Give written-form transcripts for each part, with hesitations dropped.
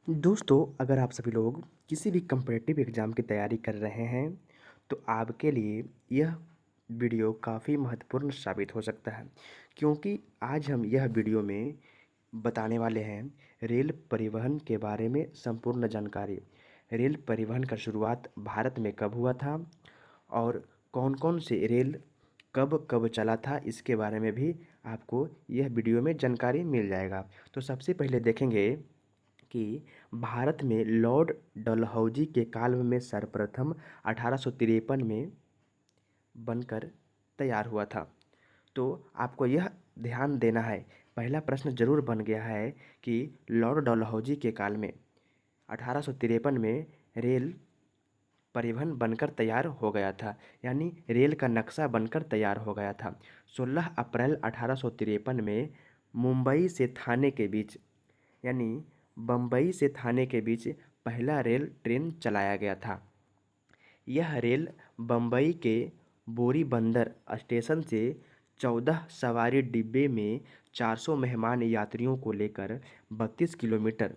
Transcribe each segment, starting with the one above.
दोस्तों, अगर आप सभी लोग किसी भी कॉम्पिटिटिव एग्ज़ाम की तैयारी कर रहे हैं, तो आपके लिए यह वीडियो काफ़ी महत्वपूर्ण साबित हो सकता है, क्योंकि आज हम यह वीडियो में बताने वाले हैं रेल परिवहन के बारे में संपूर्ण जानकारी। रेल परिवहन का शुरुआत भारत में कब हुआ था और कौन-कौन से रेल कब-कब चला था, इसके बारे में भी आपको यह वीडियो में जानकारी मिल जाएगा। तो सबसे पहले देखेंगे कि भारत में लॉर्ड डलहौजी के काल में सर्वप्रथम 1853 में बनकर तैयार हुआ था। तो आपको यह ध्यान देना है, पहला प्रश्न ज़रूर बन गया है कि लॉर्ड डलहौजी के काल में 1853 में रेल परिवहन बनकर तैयार हो गया था, यानी रेल का नक्शा बनकर तैयार हो गया था। 16 अप्रैल 1853 में मुंबई से थाने के बीच, यानी बम्बई से थाने के बीच पहला रेल ट्रेन चलाया गया था। यह रेल बम्बई के बोरीबंदर स्टेशन से 14 सवारी डिब्बे में 400 मेहमान यात्रियों को लेकर 32 किलोमीटर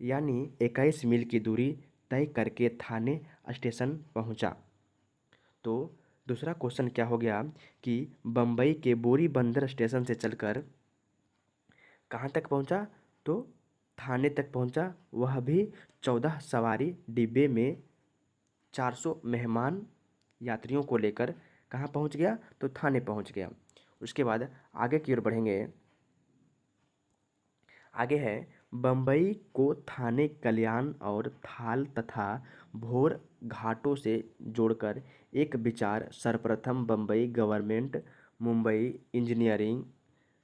यानी 21 मील की दूरी तय करके थाने स्टेशन पहुंचा। तो दूसरा क्वेश्चन क्या हो गया कि बम्बई के बोरीबंदर स्टेशन से चलकर कहाँ तक पहुंचा, तो थाने तक पहुंचा। वह भी 14 सवारी डिब्बे में 400 मेहमान यात्रियों को लेकर कहाँ पहुंच गया, तो थाने पहुंच गया। उसके बाद आगे की ओर बढ़ेंगे। आगे है बम्बई को थाने, कल्याण और थाल तथा भोर घाटों से जोड़कर एक विचार सर्वप्रथम Bombay government Mumbai engineering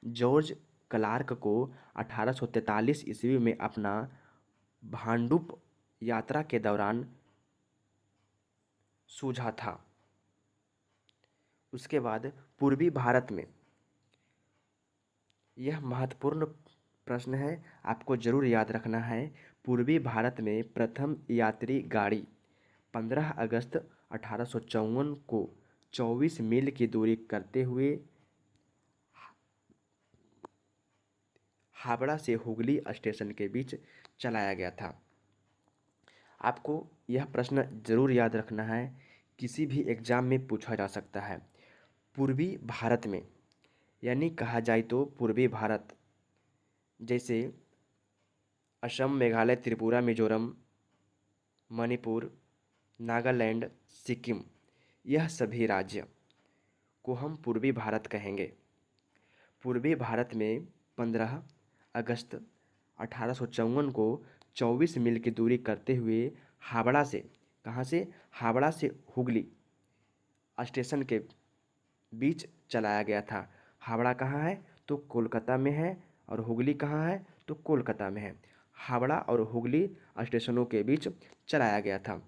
George Clarke को 1843 ईस्वी में अपना भांडुप यात्रा के दौरान सूझा था। उसके बाद पूर्वी भारत में, यह महत्वपूर्ण प्रश्न है, आपको ज़रूर याद रखना है। पूर्वी भारत में प्रथम यात्री गाड़ी 15 अगस्त 1854 को 24 मील की दूरी करते हुए हावड़ा से हुगली स्टेशन के बीच चलाया गया था। आपको यह प्रश्न ज़रूर याद रखना है, किसी भी एग्ज़ाम में पूछा जा सकता है। पूर्वी भारत में, यानी कहा जाए तो पूर्वी भारत जैसे असम, मेघालय, त्रिपुरा, मिजोरम, मणिपुर, नागालैंड, सिक्किम, यह सभी राज्य को हम पूर्वी भारत कहेंगे। पूर्वी भारत में 15 अगस्त 1854 को 24 मील की दूरी करते हुए हावड़ा से, कहाँ से, हावड़ा से हुगली स्टेशन के बीच चलाया गया था। हावड़ा कहाँ है, तो कोलकाता में है, और हुगली कहाँ है, तो कोलकाता में है। हावड़ा और हुगली स्टेशनों के बीच चलाया गया था,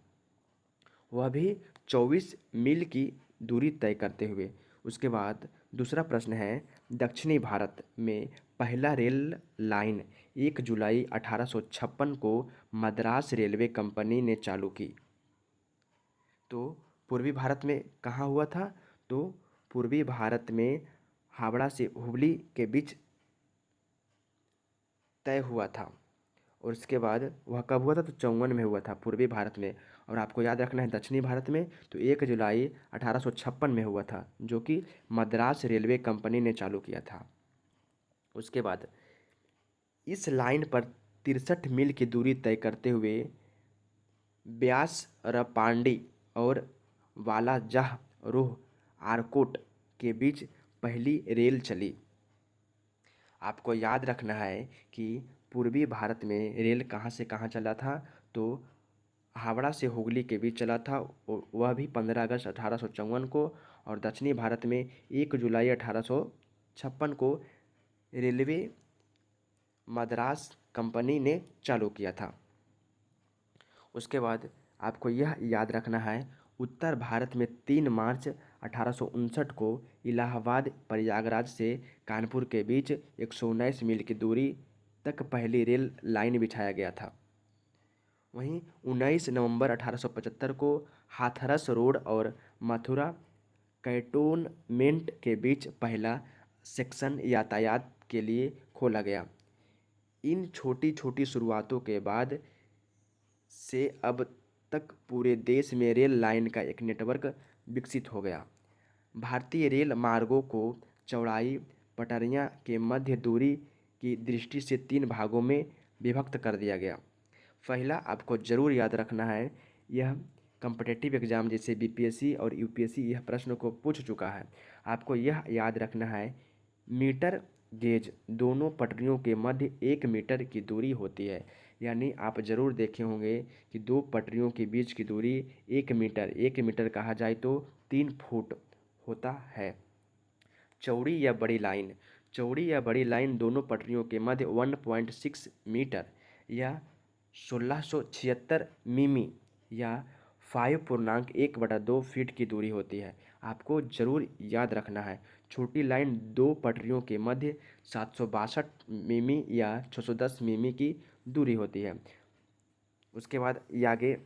वह भी 24 मील की दूरी तय करते हुए। उसके बाद दूसरा प्रश्न है, दक्षिणी भारत में पहला रेल लाइन 1 जुलाई 1856 को मद्रास रेलवे कंपनी ने चालू की। तो पूर्वी भारत में कहाँ हुआ था, तो पूर्वी भारत में हावड़ा से हुबली के बीच तय हुआ था। और उसके बाद वह कब हुआ था, तो 54 में हुआ था पूर्वी भारत में। और आपको याद रखना है दक्षिणी भारत में तो 1 जुलाई 1856 में हुआ था, जो कि मद्रास रेलवे कंपनी ने चालू किया था। उसके बाद इस लाइन पर 63 मील की दूरी तय करते हुए ब्यास रपांडी और वालाजाह रोह आरकोट के बीच पहली रेल चली। आपको याद रखना है कि पूर्वी भारत में रेल कहाँ से कहाँ चला था, तो हावड़ा से हुगली के बीच चला था, वह भी 15 अगस्त 1854 को। और दक्षिणी भारत में 1 जुलाई 1856 को रेलवे मद्रास कंपनी ने चालू किया था। उसके बाद आपको यह याद रखना है, उत्तर भारत में 3 मार्च 1859 को इलाहाबाद प्रयागराज से कानपुर के बीच 119 मील की दूरी तक पहली रेल लाइन बिछाया गया था। वहीं 19 नवंबर 1875 को हाथरस रोड और मथुरा कैंटोनमेंट के बीच पहला सेक्शन यातायात के लिए खोला गया। इन छोटी छोटी शुरुआतों के बाद से अब तक पूरे देश में रेल लाइन का एक नेटवर्क विकसित हो गया। भारतीय रेल मार्गों को चौड़ाई, पटरियां के मध्य दूरी की दृष्टि से 3 भागों में विभक्त कर दिया गया। पहला आपको ज़रूर याद रखना है, यह कॉम्पिटिटिव एग्ज़ाम जैसे बीपीएससी और यूपीएससी यह प्रश्न को पूछ चुका है। आपको यह याद रखना है, मीटर गेज दोनों पटरियों के मध्य 1 मीटर की दूरी होती है। यानी आप ज़रूर देखे होंगे कि 2 पटरियों के बीच की दूरी 1 मीटर कहा जाए तो 3 फुट होता है। चौड़ी या बड़ी लाइन दोनों पटरियों के मध्य 1.6 मीटर या 1676 मिमी या 5.1/2 फीट की दूरी होती है। आपको ज़रूर याद रखना है। छोटी लाइन 2 पटरियों के मध्य 762 मिमी या 610 मिमी की दूरी होती है। उसके बाद ये आगे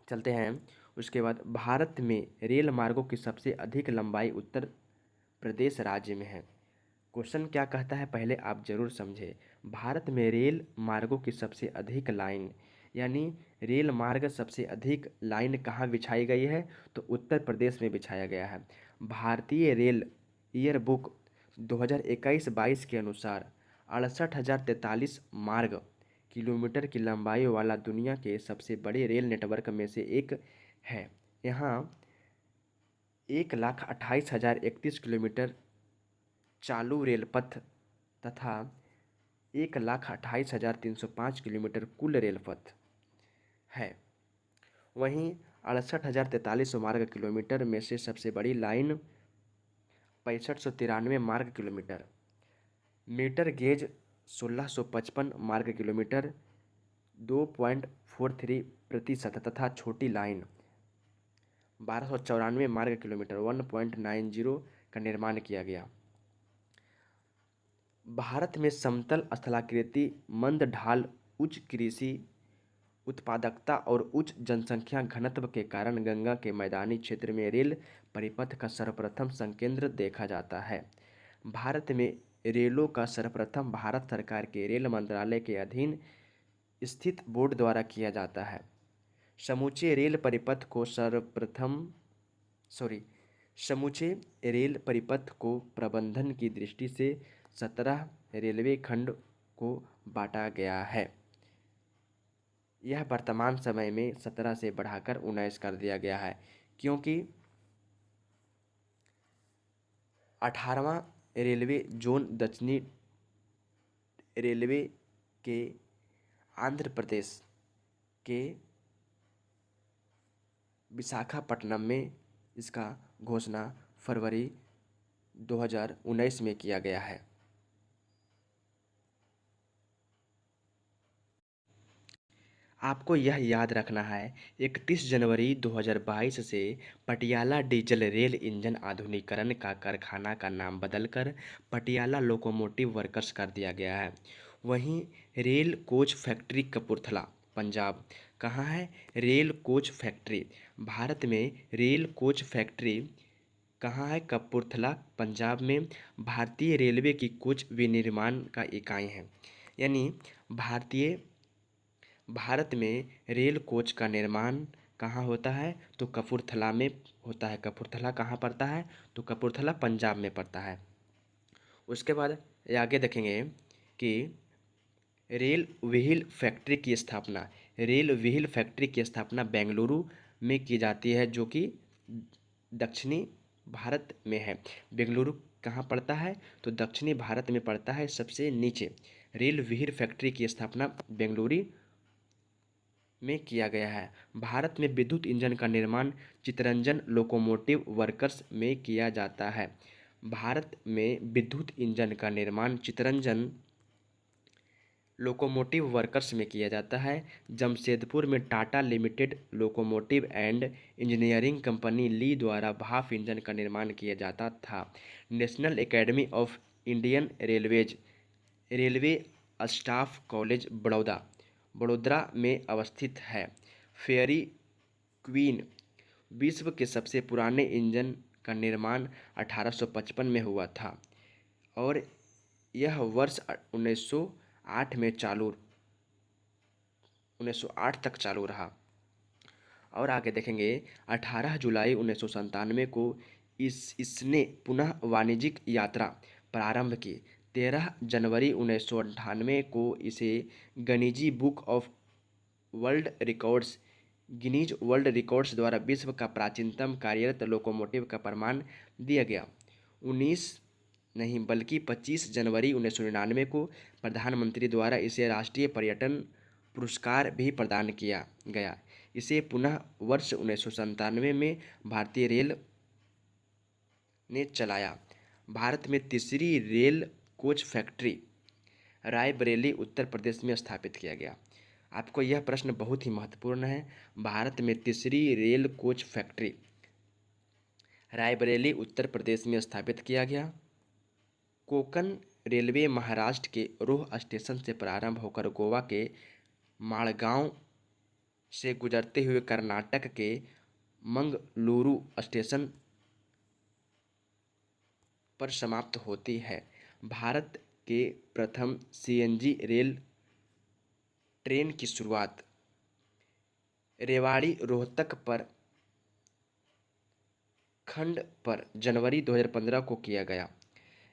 चलते हैं। उसके बाद भारत में रेल मार्गों की सबसे अधिक लंबाई उत्तर प्रदेश राज्य में है। क्वेश्चन क्या कहता है पहले आप जरूर समझे। भारत में रेल मार्गों की सबसे अधिक लाइन, यानी रेल मार्ग सबसे अधिक लाइन कहाँ बिछाई गई है, तो उत्तर प्रदेश में बिछाया गया है। भारतीय रेल ईयर बुक 2021-22 के अनुसार 68,043 मार्ग किलोमीटर की लंबाई वाला दुनिया के सबसे बड़े रेल नेटवर्क में से एक है। यहाँ 1,28,031 किलोमीटर चालू रेलपथ तथा 1,28,305 किलोमीटर कुल रेलपथ है। वहीं 68,043 मार्ग किलोमीटर में से सबसे बड़ी लाइन 6593 मार्ग किलोमीटर, मीटर गेज 1655 मार्ग किलोमीटर 2.43% तथा छोटी लाइन 1294 मार्ग किलोमीटर 1.90 का निर्माण किया गया। भारत में समतल स्थलाकृति, मंद ढाल, उच्च कृषि उत्पादकता और उच्च जनसंख्या घनत्व के कारण गंगा के मैदानी क्षेत्र में रेल परिपथ का सर्वप्रथम संकेंद्र देखा जाता है। भारत में रेलों का सर्वप्रथम भारत सरकार के रेल मंत्रालय के अधीन स्थित बोर्ड द्वारा किया जाता है। समूचे रेल परिपथ को प्रबंधन की दृष्टि से 17 रेलवे खंड को बांटा गया है। यह वर्तमान समय में 17 से बढ़ाकर 19 कर दिया गया है, क्योंकि 18वां रेलवे जोन दक्षिणी रेलवे के आंध्र प्रदेश के विशाखापट्टनम में इसका घोषणा फरवरी 2019 में किया गया है। आपको यह याद रखना है, 31 जनवरी 2022 से पटियाला डीजल रेल इंजन आधुनिकीकरण का कारखाना का नाम बदलकर पटियाला लोकोमोटिव वर्क्स कर दिया गया है। वहीं rail coach factory Kapurthala Punjab कहाँ है? रेल कोच फैक्ट्री भारत में रेल कोच फैक्ट्री कहाँ है? कपूरथला पंजाब में भारतीय रेलवे की कोच विनिर्माण का इकाई है। यानी भारत में रेल कोच का निर्माण कहाँ होता है? तो कपूरथला में होता है। कपूरथला कहाँ पड़ता है? तो कपूरथला पंजाब में पड़ता है। उसके बाद आगे देखेंगे कि रेल व्हील फैक्ट्री की स्थापना बेंगलुरु में की जाती है, जो कि दक्षिणी भारत में है। बेंगलुरु कहाँ पड़ता है? तो दक्षिणी भारत में पड़ता है, सबसे नीचे। रेल व्हील फैक्ट्री की स्थापना बेंगलुरु में किया गया है। भारत में विद्युत इंजन का निर्माण चितरंजन लोकोमोटिव वर्क्स में किया जाता है। भारत में विद्युत इंजन का निर्माण चितरंजन लोकोमोटिव वर्क्स में किया जाता है। जमशेदपुर में Tata limited locomotive and engineering company ली द्वारा भाप इंजन का निर्माण किया जाता था। National academy of Indian railways railway staff college Baroda में अवस्थित है। फेयरी क्वीन विश्व के सबसे पुराने इंजन का निर्माण 1855 में हुआ था और यह वर्ष 1900 1908 में चालू 1908 तक चालू रहा। और आगे देखेंगे 18 जुलाई 1997 को इसने पुनः वाणिज्यिक यात्रा प्रारंभ की। 13 जनवरी 1998 को इसे Guinness book of world records Guinness world records द्वारा विश्व का प्राचीनतम कार्यरत लोकोमोटिव का प्रमाण दिया गया। 19 नहीं बल्कि 25 जनवरी 1999 को प्रधानमंत्री द्वारा इसे राष्ट्रीय पर्यटन पुरस्कार भी प्रदान किया गया। इसे पुनः वर्ष 1997 में भारतीय रेल ने चलाया। भारत में तीसरी rail coach factory Raebareli Uttar Pradesh में स्थापित किया गया। आपको यह प्रश्न बहुत ही महत्वपूर्ण है। भारत में तीसरी rail coach factory Raebareli Uttar Pradesh में स्थापित किया गया। कोंकण रेलवे महाराष्ट्र के रोह स्टेशन से प्रारंभ होकर गोवा के माड़गांव से गुजरते हुए कर्नाटक के मंगलुरु स्टेशन पर समाप्त होती है। भारत के प्रथम सीएनजी रेल ट्रेन की शुरुआत रेवाड़ी रोहतक पर खंड पर जनवरी 2015 को किया गया।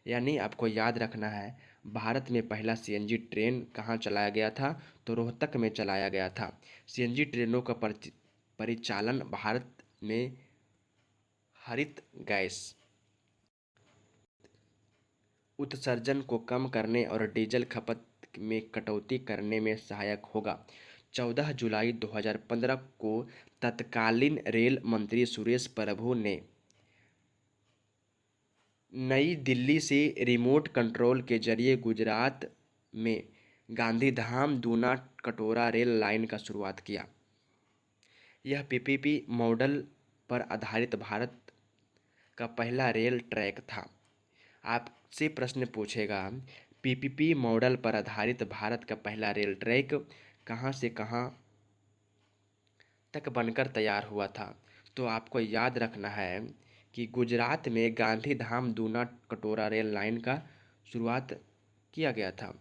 यानी आपको याद रखना है, भारत में पहला सीएनजी ट्रेन कहाँ चलाया गया था, तो रोहतक में चलाया गया था। सीएनजी ट्रेनों का परिचालन भारत में हरित गैस उत्सर्जन को कम करने और डीजल खपत में कटौती करने में सहायक होगा। 14 जुलाई 2015 को तत्कालीन रेल मंत्री सुरेश प्रभु ने नई दिल्ली से रिमोट कंट्रोल के जरिए गुजरात में गांधीधाम दूना कटोरा रेल लाइन का शुरुआत किया। यह पीपीपी मॉडल पर आधारित भारत का पहला रेल ट्रैक था। आपसे प्रश्न पूछेगा, पीपीपी मॉडल पर आधारित भारत का पहला रेल ट्रैक कहाँ से कहाँ तक बनकर तैयार हुआ था? तो आपको याद रखना है कि गुजरात में गांधीधाम दूना कटोरा रेल लाइन का शुरुआत किया गया था।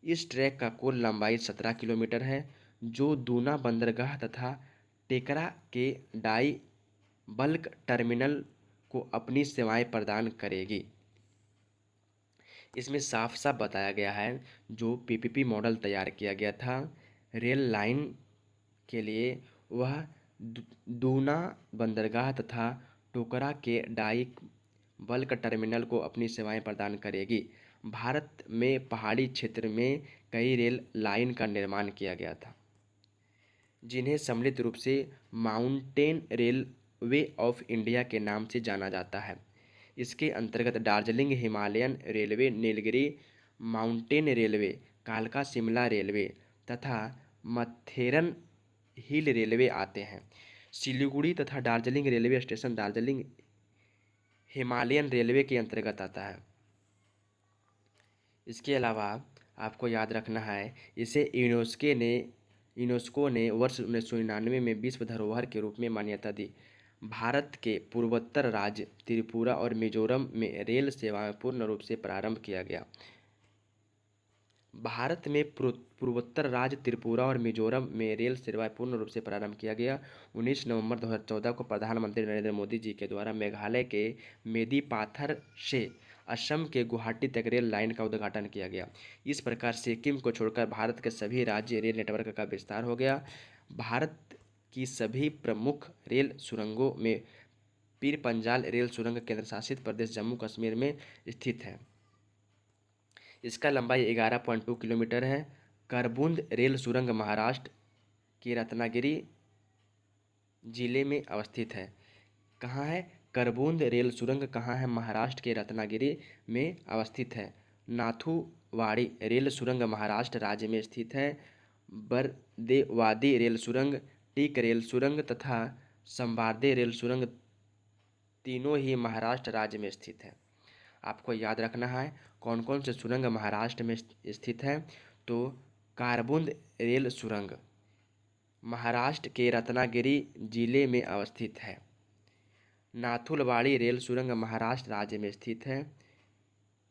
इस ट्रैक का कुल लंबाई 17 किलोमीटर है, जो दूना बंदरगाह तथा टेकरा के डाई बल्क टर्मिनल को अपनी सेवाएं प्रदान करेगी। इसमें साफ साफ बताया गया है, जो पीपीपी मॉडल तैयार किया गया था रेल लाइन के लिए, वह दूना बंदरगाह तथा टोकरा के डाई बल्क टर्मिनल को अपनी सेवाएं प्रदान करेगी। भारत में पहाड़ी क्षेत्र में कई रेल लाइन का निर्माण किया गया था, जिन्हें सम्मिलित रूप से माउंटेन रेलवे ऑफ इंडिया के नाम से जाना जाता है। इसके अंतर्गत Darjeeling Himalayan railway, Nilgiri mountain railway, कालका शिमला रेलवे तथा मथेरन हिल रेलवे आते हैं। सिलीगुड़ी तथा Darjeeling railway station Darjeeling Himalayan railway के अंतर्गत आता है। इसके अलावा आपको याद रखना है, इसे यूनेस्को ने वर्ष 1999 में विश्व धरोहर के रूप में मान्यता दी। भारत के पूर्वोत्तर राज्य त्रिपुरा और मिजोरम में रेल सेवाएं पूर्ण रूप से प्रारंभ किया गया। भारत में पूर्वोत्तर राज्य त्रिपुरा और मिजोरम में रेल सेवाएं पूर्ण रूप से प्रारंभ किया गया। 19 नवंबर 2014 को प्रधानमंत्री नरेंद्र मोदी जी के द्वारा मेघालय के मेदिपाथर से असम के गुवाहाटी तक रेल लाइन का उद्घाटन किया गया। इस प्रकार सिक्किम को छोड़कर भारत के सभी राज्य रेल नेटवर्क का विस्तार हो गया। भारत की सभी प्रमुख रेल सुरंगों में पीर पंजाल रेल सुरंग केंद्र शासित प्रदेश जम्मू कश्मीर में स्थित है। इसका लंबाई 11.2 किलोमीटर है। करबुंद रेल सुरंग महाराष्ट्र के रत्नागिरी जिले में अवस्थित है। कहाँ है करबुंद रेल सुरंग? कहाँ है? महाराष्ट्र के रत्नागिरी में अवस्थित है। नाथुवाड़ी रेल सुरंग महाराष्ट्र राज्य में स्थित है। बरदेवादी रेल सुरंग, टीक रेल सुरंग तथा संबार्दे रेल सुरंग तीनों ही महाराष्ट्र राज्य में स्थित है। आपको याद रखना है कौन कौन से सुरंग महाराष्ट्र में स्थित है। तो करबुंद रेल सुरंग महाराष्ट्र के रत्नागिरी जिले में अवस्थित है। नाथुलवाड़ी रेल सुरंग महाराष्ट्र राज्य में स्थित है।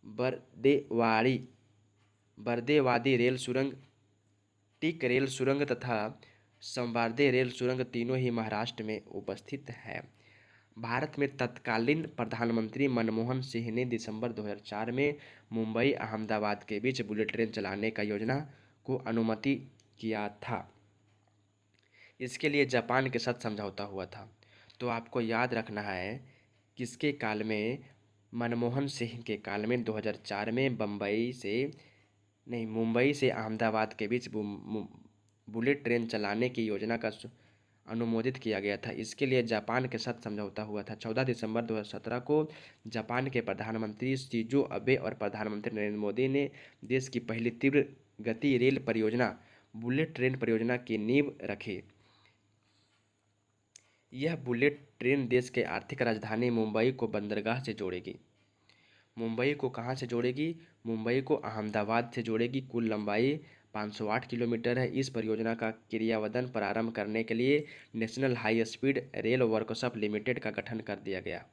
बरदेवाड़ी बर्देवादी रेल सुरंग, टिक रेल सुरंग तथा संवार्दे रेल सुरंग तीनों ही महाराष्ट्र में उपस्थित है। भारत में तत्कालीन प्रधानमंत्री मनमोहन सिंह ने दिसंबर 2004 में मुंबई अहमदाबाद के बीच बुलेट ट्रेन चलाने का योजना को अनुमति किया था। इसके लिए जापान के साथ समझौता हुआ था। तो आपको याद रखना है किसके काल में, मनमोहन सिंह के काल में 2004 में मुंबई से अहमदाबाद के बीच बुलेट ट्रेन चलाने की योजना का अनुमोदित किया गया था। इसके लिए जापान के साथ समझौता हुआ था। 14 दिसंबर 2017 को जापान के प्रधानमंत्री शिंजो अबे और प्रधानमंत्री नरेंद्र मोदी ने देश की पहली तीव्र गति रेल परियोजना बुलेट ट्रेन परियोजना की नींव रखी। यह बुलेट ट्रेन देश के आर्थिक राजधानी मुंबई को बंदरगाह से जोड़ेगी। मुंबई को कहाँ से जोड़ेगी? मुंबई को अहमदाबाद से जोड़ेगी। कुल लंबाई 508 किलोमीटर है। इस परियोजना का क्रियान्वयन प्रारंभ करने के लिए national high speed rail workshop limited का गठन कर दिया गया।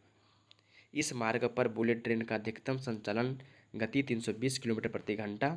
इस मार्ग पर बुलेट ट्रेन का अधिकतम संचालन गति 320 किलोमीटर प्रति घंटा